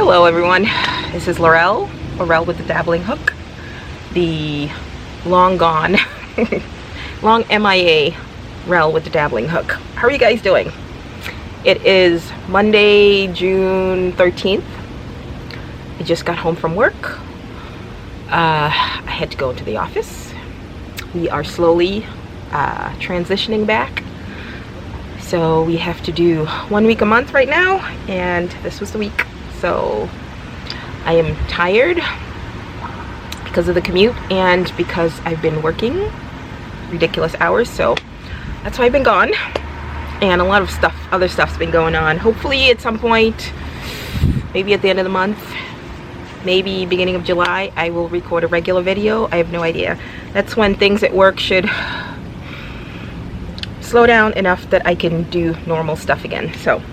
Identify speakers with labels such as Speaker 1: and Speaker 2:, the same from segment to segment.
Speaker 1: Hello everyone, this is Laurel with the Dabbling Hook, the long gone, long MIA Rel with the Dabbling Hook. How are you guys doing? It is Monday, June 13th. I just got home from work. I had to go into the office. We are slowly transitioning back. So we have to do 1 week a month right now, and this was the week. So I am tired because of the commute and because I've been working ridiculous hours, so that's why I've been gone. And a lot of stuff, other stuff's been going on. Hopefully at some point, maybe at the end of the month, maybe beginning of July, I will record a regular video. I have no idea. That's when things at work should slow down enough that I can do normal stuff again. So,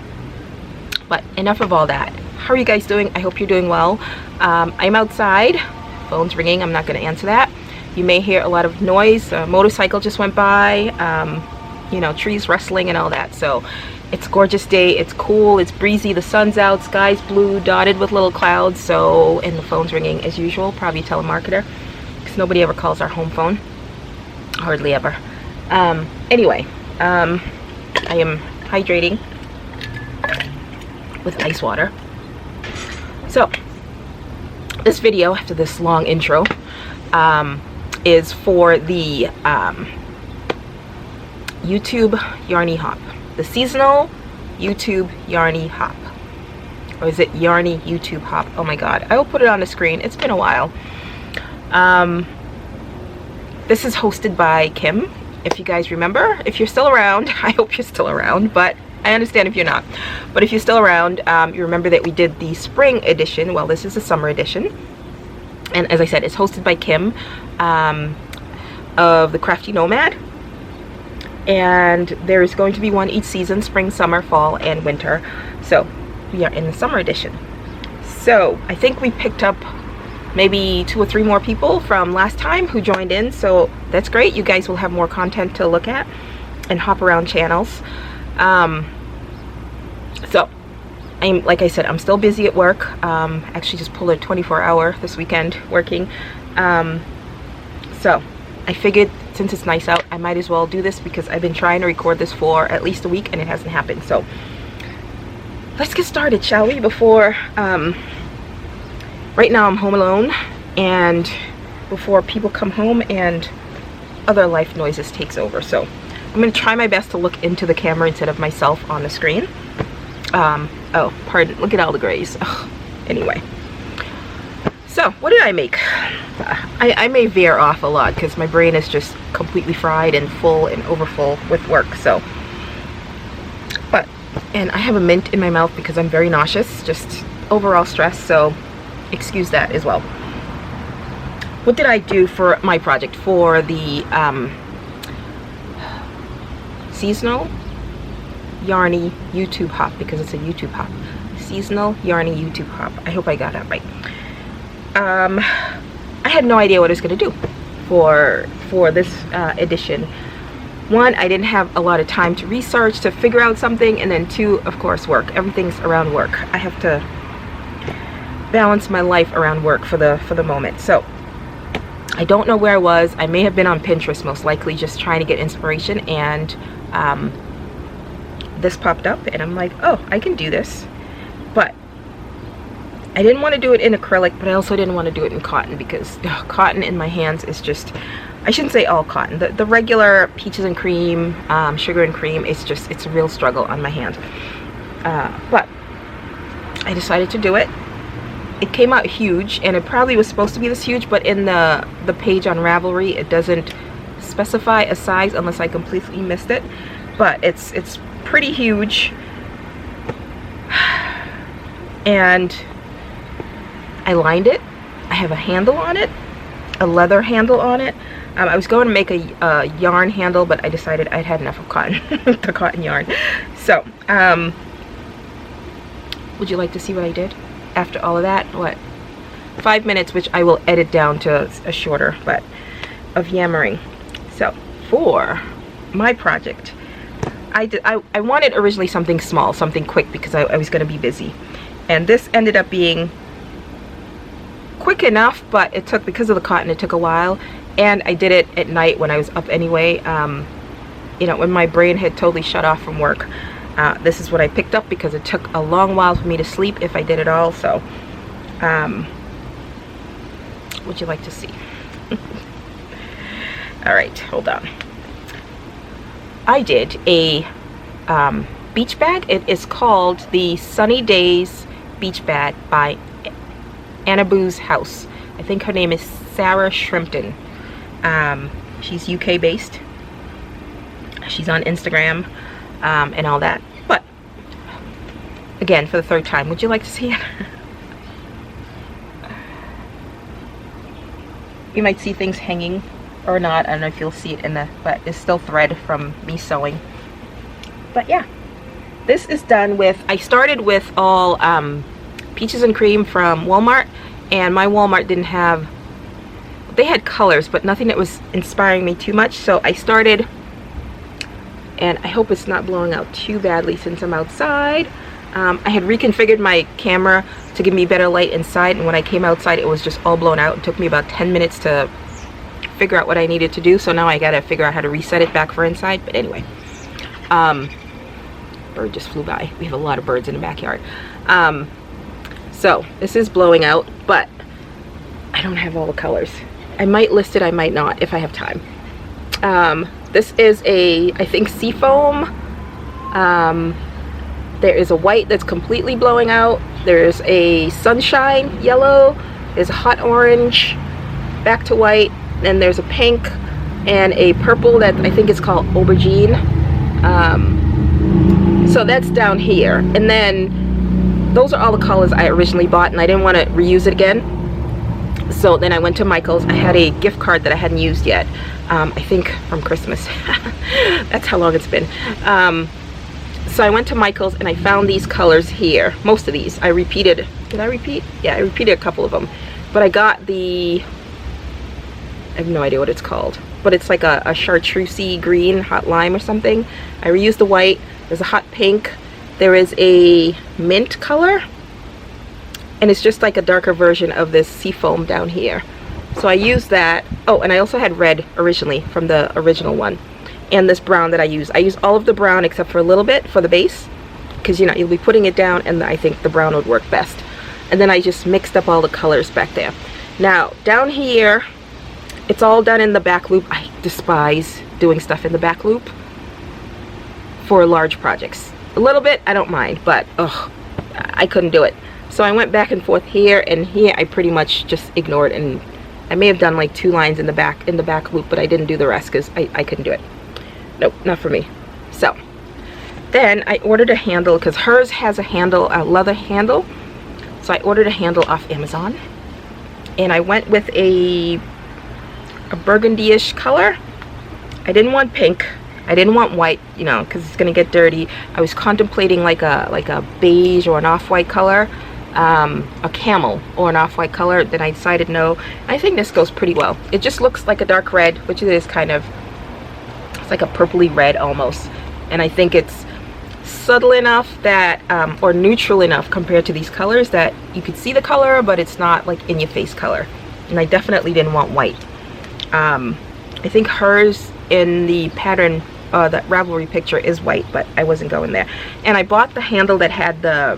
Speaker 1: but enough of all that. How are you guys doing? I hope you're doing well. I'm outside. Phone's ringing. I'm not going to answer that. You may hear a lot of noise. A motorcycle just went by. You know, trees rustling and all that. So it's a gorgeous day. It's cool. It's breezy. The sun's out. Sky's blue, dotted with little clouds. So, and the phone's ringing as usual. Probably a telemarketer, because nobody ever calls our home phone. Hardly ever. Anyway, I am hydrating with ice water. So this video, after this long intro, is for the YouTube Yarny Hop, the seasonal YouTube Yarny Hop, or is it Yarny YouTube Hop? Oh my god, I will put it on the screen. It's been a while. This is hosted by Kim, if you guys remember. If you're still around, I hope you're still around, but I understand if you're not. But if you're still around, you remember that we did the spring edition. Well, this is the summer edition. And as I said, it's hosted by Kim of the Crafty Nomad. And there is going to be one each season: spring, summer, fall, and winter. So we are in the summer edition. So I think we picked up maybe 2 or 3 more people from last time who joined in. So that's great. You guys will have more content to look at and hop around channels. So I'm, like I said, I'm still busy at work. Actually just pulled a 24-hour this weekend working. So I figured, since it's nice out, I might as well do this, because I've been trying to record this for at least a week and it hasn't happened. So let's get started, shall we? Before right now I'm home alone, and before people come home and other life noises takes over. So I'm going to try my best to look into the camera instead of myself on the screen. Oh, pardon. Look at all the grays. Ugh. Anyway. So, what did I make? I may veer off a lot because my brain is just completely fried and full and overfull with work. So, and I have a mint in my mouth because I'm very nauseous. Just overall stress. So, excuse that as well. What did I do for my project? For the seasonal Yarny YouTube Hop, because it's a YouTube hop. Seasonal Yarny YouTube Hop. I hope I got that right. I had no idea what I was going to do for this edition. One, I didn't have a lot of time to research, to figure out something, and then 2, of course, work. Everything's around work. I have to balance my life around work for the moment. So I don't know where I was. I may have been on Pinterest, most likely, just trying to get inspiration, and this popped up and I'm like, oh, I can do this. But I didn't want to do it in acrylic, but I also didn't want to do it in cotton, because cotton in my hands is just, I shouldn't say all cotton, the regular peaches and cream, sugar and cream, it's a real struggle on my hand. But I decided to do it. It came out huge, and it probably was supposed to be this huge, but in the page on Ravelry it doesn't specify a size unless I completely missed it. But it's pretty huge, and I lined it. I have a handle on it, a leather handle on it. I was going to make a yarn handle, but I decided I'd had enough of cotton, the cotton yarn. So would you like to see what I did after all of that? What, 5 minutes, which I will edit down to a shorter, but of yammering. So for my project, I wanted originally something small, something quick, because I was going to be busy. And this ended up being quick enough, but it took, because of the cotton, it took a while. And I did it at night when I was up anyway, you know, when my brain had totally shut off from work. This is what I picked up because it took a long while for me to sleep if I did it all. So would you like to see? All right, hold on. I did a beach bag. It is called the Sunny Days Beach Bag by Annaboo's House. I think her name is Sarah Shrimpton. She's UK based. She's on Instagram and all that. But again, for the third time, would you like to see it? You might see things hanging or not. I don't know if you'll see it in the, but it's still thread from me sewing. But yeah, this is done with, I started with all peaches and cream from Walmart, and my Walmart didn't have, they had colors but nothing that was inspiring me too much. So I started, and I hope it's not blowing out too badly since I'm outside. I had reconfigured my camera to give me better light inside, and when I came outside it was just all blown out. It took me about 10 minutes to figure out what I needed to do, so now I gotta figure out how to reset it back for inside. But anyway, bird just flew by. We have a lot of birds in the backyard. So this is blowing out, but I don't have all the colors. I might list it, I might not if I have time. This is a, I think, seafoam. There is a white that's completely blowing out. There's a sunshine yellow. There's a hot orange, back to white. Then there's a pink and a purple that I think is called aubergine. So that's down here. And then those are all the colors I originally bought, and I didn't want to reuse it again. So then I went to Michael's. I had a gift card that I hadn't used yet. I think from Christmas. That's how long it's been. So I went to Michael's and I found these colors here. Most of these I repeated. Did I repeat? Yeah, I repeated a couple of them. But I got the, I have no idea what it's called, but it's like a chartreusey green, hot lime or something. I reused the white. There's a hot pink. There is a mint color, and it's just like a darker version of this seafoam down here. So I used that. Oh, and I also had red originally from the original one. And this brown that I use. I use all of the brown except for a little bit for the base, because you know you'll be putting it down, and I think the brown would work best. And then I just mixed up all the colors back there. Now down here, it's all done in the back loop. I despise doing stuff in the back loop for large projects. A little bit I don't mind, but ugh, I couldn't do it. So I went back and forth here and here. I pretty much just ignored, and I may have done like 2 lines in the back loop, but I didn't do the rest because I couldn't do it. Nope, not for me. So then I ordered a handle, because hers has a handle, a leather handle. So I ordered a handle off Amazon, and I went with a burgundy-ish color. I didn't want pink. I didn't want white, you know, because it's gonna get dirty. I was contemplating like a beige or an off-white color, a camel or an off-white color. Then I decided no. I think this goes pretty well. It just looks like a dark red, which it is kind of. It's like a purpley red almost, and I think it's subtle enough that or neutral enough compared to these colors that you could see the color, but it's not like in your face color. And I definitely didn't want white. I think hers in the pattern, that Ravelry picture, is white, but I wasn't going there. And I bought the handle that had the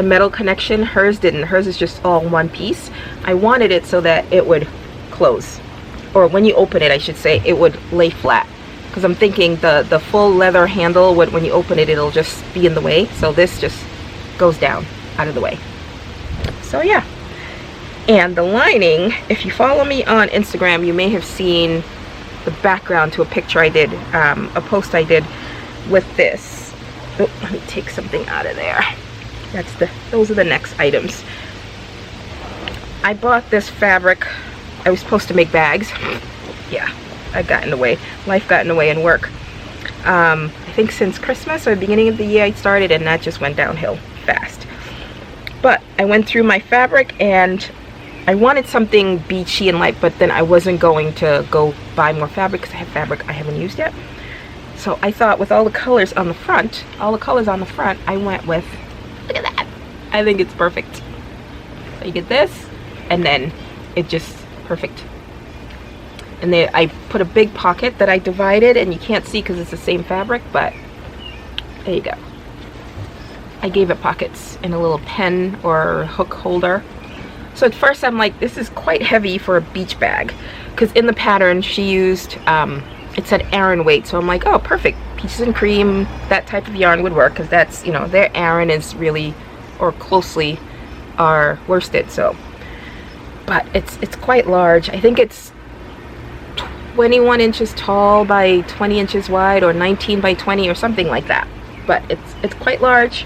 Speaker 1: metal connection. Hers didn't. Hers is just all one piece. I wanted it so that it would close, or when you open it, I should say, it would lay flat. Because I'm thinking the full leather handle, when you open it, it'll just be in the way. So this just goes down out of the way. So yeah. And the lining, if you follow me on Instagram, you may have seen the background to a picture I did, a post I did with this. Oh, let me take something out of there. Those are the next items. I bought this fabric. I was supposed to make bags. Yeah. I got in the way. Life got in the way and work. I think since Christmas or the beginning of the year I started, and that just went downhill fast. But I went through my fabric and I wanted something beachy and light, but then I wasn't going to go buy more fabric because I have fabric I haven't used yet. So I thought with all the colors on the front, I went with, look at that, I think it's perfect. So you get this, and then it just perfect. And then I put a big pocket that I divided, and you can't see because it's the same fabric, but there you go. I gave it pockets in a little pen or hook holder. So at first I'm like, this is quite heavy for a beach bag, because in the pattern she used, it said Aran weight, so I'm like, oh perfect, peaches and cream, that type of yarn would work, because that's, you know, their Aran is really, or closely, are worsted. So, but it's quite large. I think it's 21 inches tall by 20 inches wide, or 19 by 20 or something like that, but it's quite large.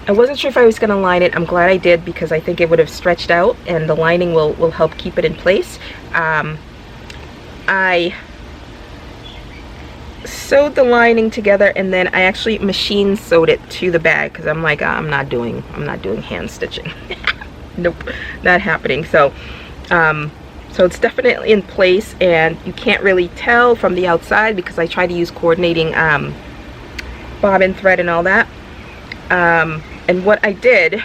Speaker 1: I wasn't sure if I was going to line it. I'm glad I did, because I think it would have stretched out, and the lining will help keep it in place. I sewed the lining together, and then I actually machine sewed it to the bag, because I'm like, I'm not doing hand stitching. Nope, not happening. So so it's definitely in place, and you can't really tell from the outside because I try to use coordinating bobbin thread and all that. And what I did,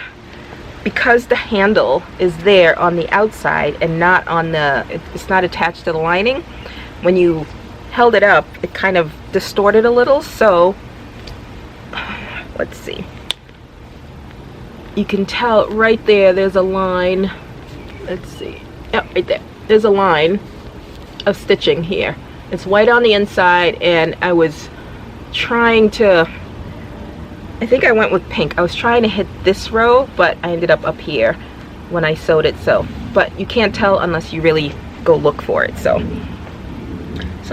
Speaker 1: because the handle is there on the outside and not on the, it's not attached to the lining, when you held it up, it kind of distorted a little. So let's see, you can tell right there, there's a line, let's see, yep, right there, there's a line of stitching here. It's white on the inside, and I was trying to, I think I went with pink. I was trying to hit this row, but I ended up here when I sewed it. So, but you can't tell unless you really go look for it. So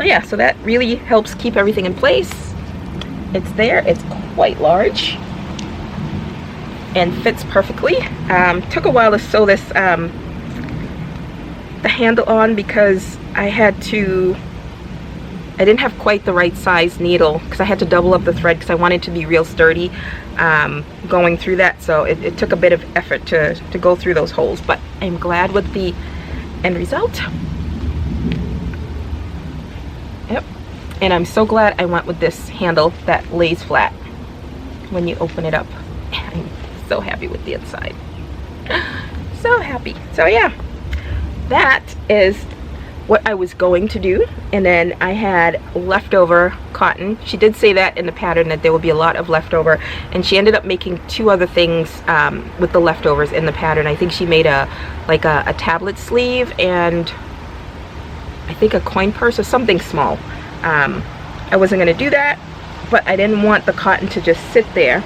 Speaker 1: yeah, so that really helps keep everything in place. It's there. It's quite large and fits perfectly. Took a while to sew this the handle on, because I didn't have quite the right size needle, because I had to double up the thread because I wanted it to be real sturdy going through that. So it took a bit of effort to go through those holes, but I'm glad with the end result. Yep. And I'm so glad I went with this handle that lays flat when you open it up. I'm so happy with the inside. So happy. So yeah, that is what I was going to do. And then I had leftover cotton. She did say that in the pattern that there will be a lot of leftover, and she ended up making two other things with the leftovers in the pattern. I think she made a tablet sleeve, and I think a coin purse or something small. I wasn't going to do that, but I didn't want the cotton to just sit there,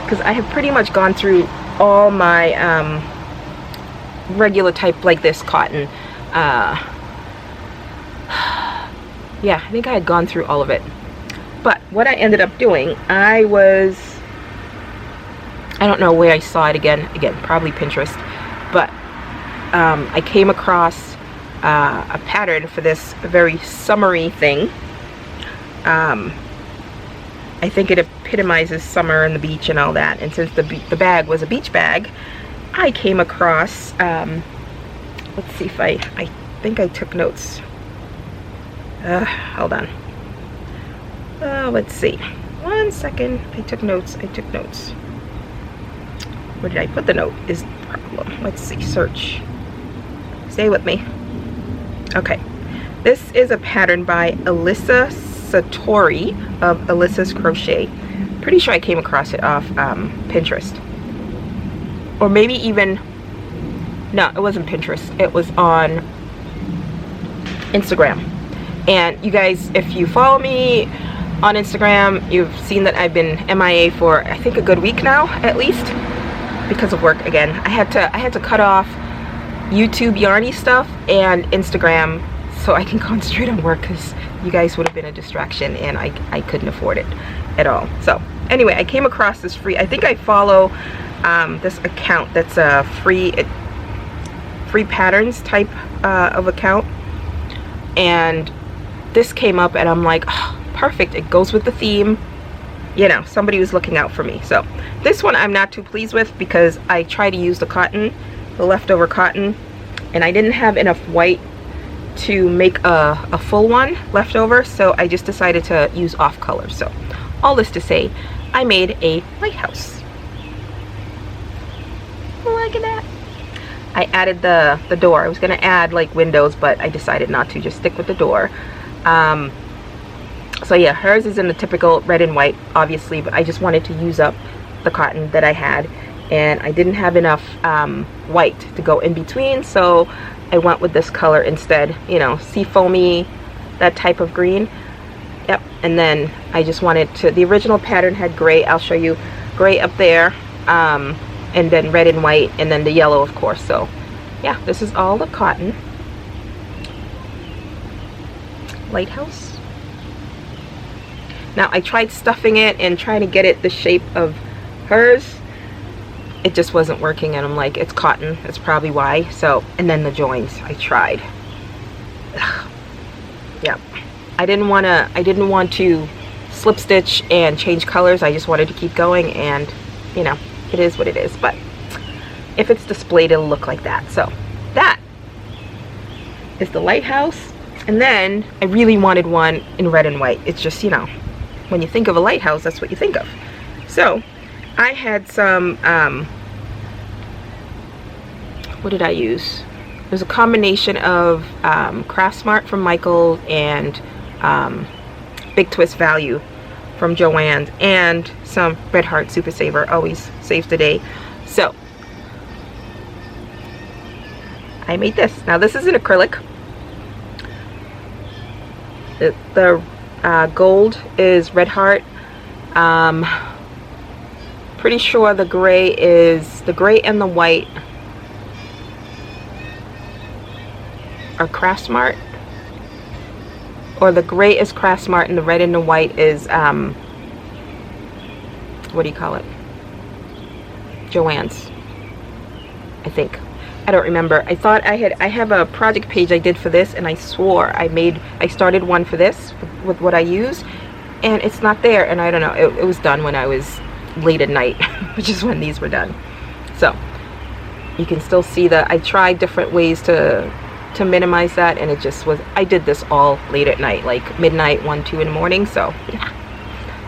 Speaker 1: because I have pretty much gone through all my regular type like this cotton. Yeah, I think I had gone through all of it. But what I ended up doing, I don't know where I saw it again, probably Pinterest, but I came across a pattern for this very summery thing. I think it epitomizes summer and the beach and all that, and since the bag was a beach bag, I came across, let's see if I think I took notes. Hold on. Let's see. 1 second. I took notes. Where did I put the note is the problem. Let's see. Search. Stay with me. Okay. This is a pattern by Elisa Satori of Elisa's Crochet. Pretty sure I came across it off Pinterest. Or maybe even... No, it wasn't Pinterest. It was on Instagram. And you guys, if you follow me on Instagram, you've seen that I've been MIA for I think a good week now, at least, because of work again. I had to cut off YouTube yarny stuff and Instagram so I can concentrate on work, because you guys would have been a distraction and I couldn't afford it at all. So anyway, I came across this free, I think I follow this account that's a free patterns type of account, and this came up and I'm like, oh, perfect, it goes with the theme, you know, somebody was looking out for me. So this one I'm not too pleased with, because I tried to use the cotton, the leftover cotton, and I didn't have enough white to make a full one left over, so I just decided to use off color. So all this to say, I made a lighthouse. Look at that. I added the door. I was gonna add like windows, but I decided not to, just stick with the door. So yeah, hers is in the typical red and white, obviously, but I just wanted to use up the cotton that I had, and I didn't have enough white to go in between, so I went with this color instead, you know, sea foamy, that type of green. Yep. And then I just wanted to, the original pattern had gray, I'll show you, gray up there, and then red and white, and then the yellow, of course. So yeah, this is all the cotton. Lighthouse. Now I tried stuffing it and trying to get it the shape of hers. It just wasn't working, and I'm like, it's cotton, that's probably why. So, and then the joins, I tried. Ugh. Yeah, I didn't want to slip stitch and change colors. I just wanted to keep going, and you know, it is what it is. But if it's displayed, it'll look like that. So that is the lighthouse. And then I really wanted one in red and white. It's just, you know, when you think of a lighthouse, that's what you think of. So I had some, what did I use? It was a combination of Craft Smart from Michael and Big Twist Value from Joann's, and some Red Heart Super Saver, always saves the day. So I made this. Now this is an acrylic. The gold is Red Heart. Pretty sure the gray is, the gray and the white are Craft Smart, or the gray is Craft Smart and the red and the white is what do you call it, Joann's, I think. I don't remember. I thought I have a project page I did for this, and I swore I started one for this with what I use, and it's not there, and I don't know, it was done when I was late at night, which is when these were done. So you can still see that I tried different ways to minimize that, and it just was, I did this all late at night, like midnight, 1, 2 in the morning. So yeah.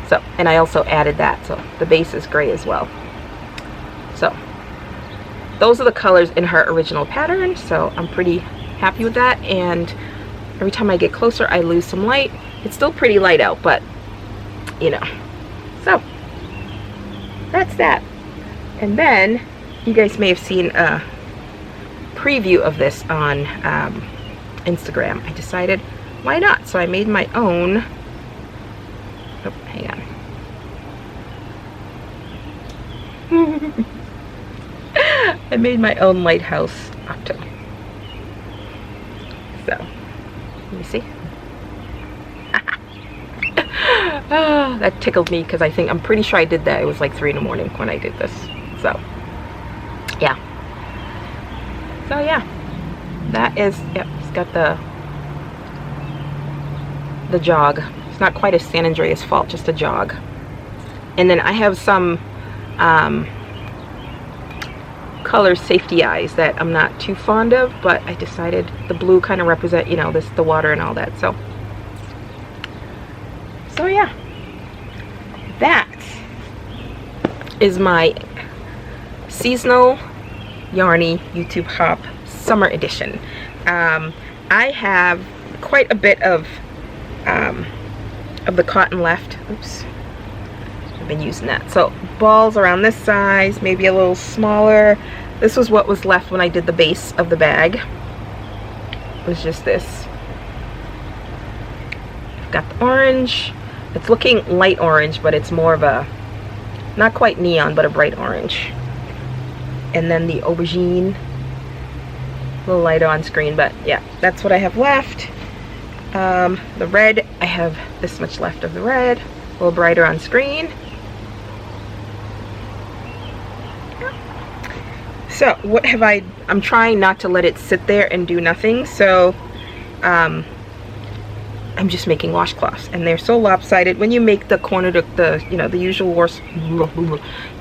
Speaker 1: So, and I also added that, so the base is gray as well. So those are the colors in her original pattern, so I'm pretty happy with that. And every time I get closer, I lose some light. It's still pretty light out, but you know. So that's that. And then you guys may have seen a preview of this on Instagram. I decided, why not? So I made my own. Oh, hang on. I made my own lighthouse octo. So, let me see. Oh, that tickled me, because I'm pretty sure I did that. It was like 3 in the morning when I did this. So, yeah. So yeah, that is, yep, it's got the jog. It's not quite a San Andreas fault, just a jog. And then I have some color safety eyes that I'm not too fond of, but I decided the blue kind of represent, you know, the water and all that. So yeah, that is my seasonal Yarny YouTube Hop Summer Edition. I have quite a bit of the cotton left. Oops, I've been using that. So balls around this size, maybe a little smaller. This was what was left when I did the base of the bag. It was just this. I've got the orange. It's looking light orange, but it's more of a, not quite neon, but a bright orange. And then the aubergine, a little lighter on screen, but yeah, that's what I have left. The red, I have this much left of the red, a little brighter on screen. So what have I'm trying not to let it sit there and do nothing, so I'm just making washcloths, and they're so lopsided. When you make the corner, you know, the usual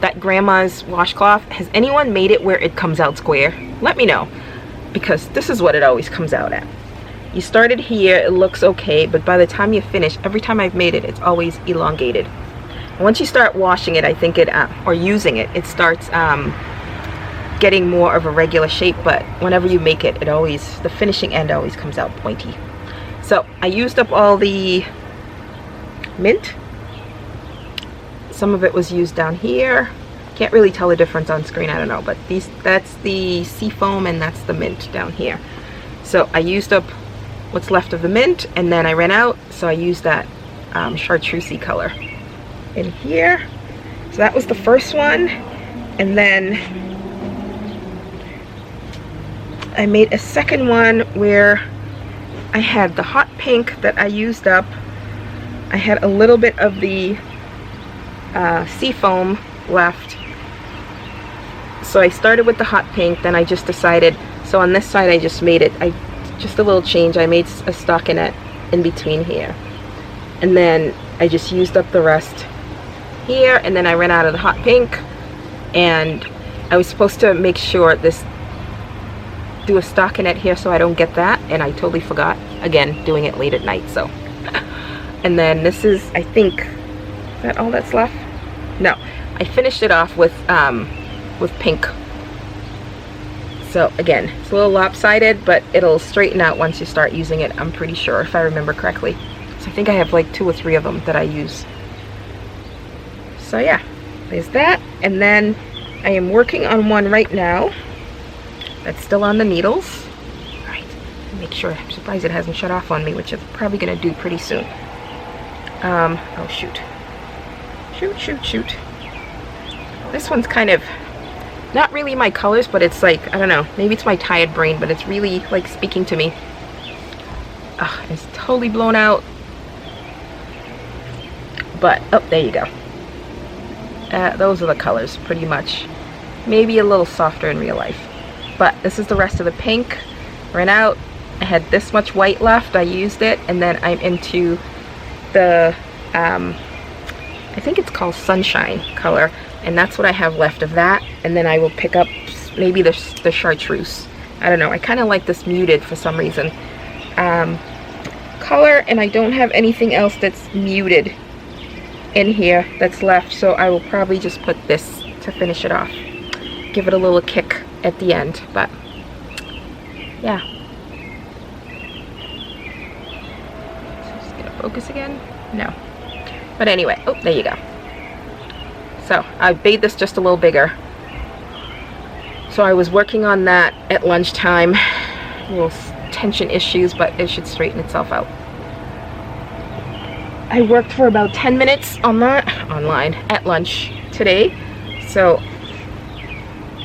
Speaker 1: that grandma's washcloth, has anyone made it where it comes out square? Let me know, because this is what it always comes out at. You started here, it looks okay, but by the time you finish, every time I've made it, it's always elongated. Once you start washing it, I think it, or using it, it starts getting more of a regular shape, but whenever you make it, it always, the finishing end always comes out pointy. So I used up all the mint. Some of it was used down here. Can't really tell the difference on screen, I don't know, but these, that's the sea foam and that's the mint down here. So I used up what's left of the mint, and then I ran out, so I used that chartreusey color in here. So that was the first one, and then I made a second one where I had the hot pink that I used up. I had a little bit of the sea foam left, so I started with the hot pink. Then I just decided, so on this side I just made it, just a little change, I made a stockinette in between here, and then I just used up the rest here, and then I ran out of the hot pink, and I was supposed to make sure this, do a stockinette here so I don't get that, and I totally forgot, again, doing it late at night. So and then this is, I think, is that all that's left? No, I finished it off with pink. So again, it's a little lopsided, but it'll straighten out once you start using it, I'm pretty sure, if I remember correctly. So I think I have like 2 or 3 of them that I use. So yeah, there's that. And then I am working on one right now that's still on the needles. All right, make sure, I'm surprised it hasn't shut off on me, which it's probably gonna do pretty soon. Oh shoot. Shoot. This one's kind of, not really my colors, but it's like, I don't know, maybe it's my tired brain, but it's really like speaking to me. It's totally blown out. But, oh, there you go. Those are the colors, pretty much. Maybe a little softer in real life. But this is the rest of the pink. Ran out. I had this much white left. I used it, and then I'm into the, I think it's called Sunshine color, and that's what I have left of that. And then I will pick up maybe the chartreuse. I don't know. I kind of like this muted for some reason. Color, and I don't have anything else that's muted in here that's left, so I will probably just put this to finish it off, give it a little kick at the end. But yeah, so just gonna focus again. No, but anyway, oh, there you go. So I made this just a little bigger, so I was working on that at lunchtime. Little tension issues, but it should straighten itself out. I worked for about 10 minutes on that online at lunch today, so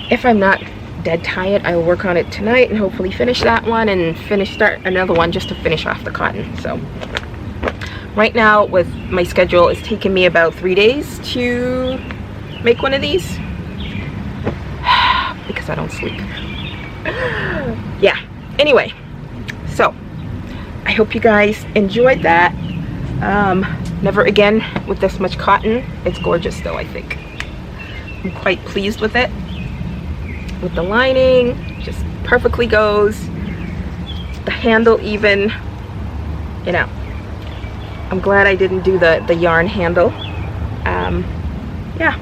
Speaker 1: if I'm not dead tired, I'll work on it tonight and hopefully finish that one and start another one just to finish off the cotton. So right now with my schedule, it's taken me about 3 days to make one of these because I don't sleep. Yeah, anyway, so I hope you guys enjoyed that. Never again with this much cotton. It's gorgeous though, I think. I'm quite pleased with it. With the lining, just perfectly goes. The handle even, you know, I'm glad I didn't do the yarn handle. Yeah,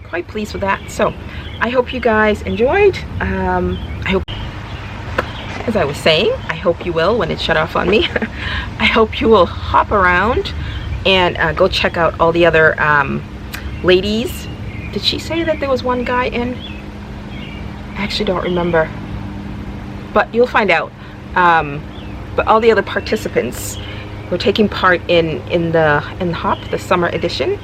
Speaker 1: quite pleased with that. So I hope you guys enjoyed. I hope, as I was saying, I hope you will when it shut off on me. I hope you will hop around and go check out all the other ladies. Did she say that there was one guy in? I actually don't remember, but you'll find out. But all the other participants were taking part in the hop, the summer edition.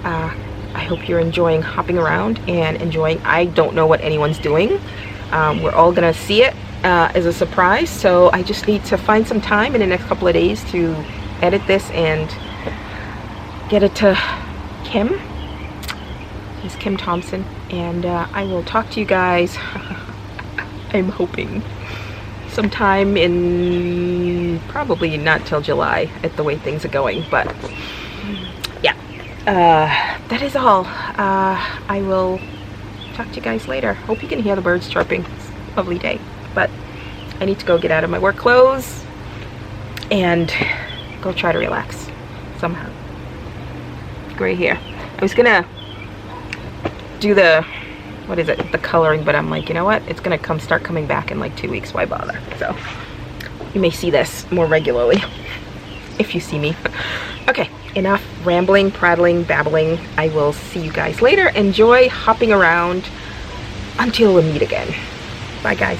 Speaker 1: I hope you're enjoying hopping around and enjoying. I don't know what anyone's doing. We're all gonna see it as a surprise, so I just need to find some time in the next couple of days to edit this and get it to Kim. He's Kim Thompson, and I will talk to you guys. I'm hoping sometime in, probably not till July at the way things are going, but yeah, that is all. I will talk to you guys later. Hope you can hear the birds chirping. It's a lovely day, but I need to go get out of my work clothes and go try to relax somehow. gray hair. I was gonna do the, what is it, the coloring, but I'm like, you know what, it's gonna start coming back in like 2 weeks, why bother? So you may see this more regularly if you see me. Okay, enough rambling, prattling, babbling. I will see you guys later. Enjoy hopping around until we meet again. Bye guys.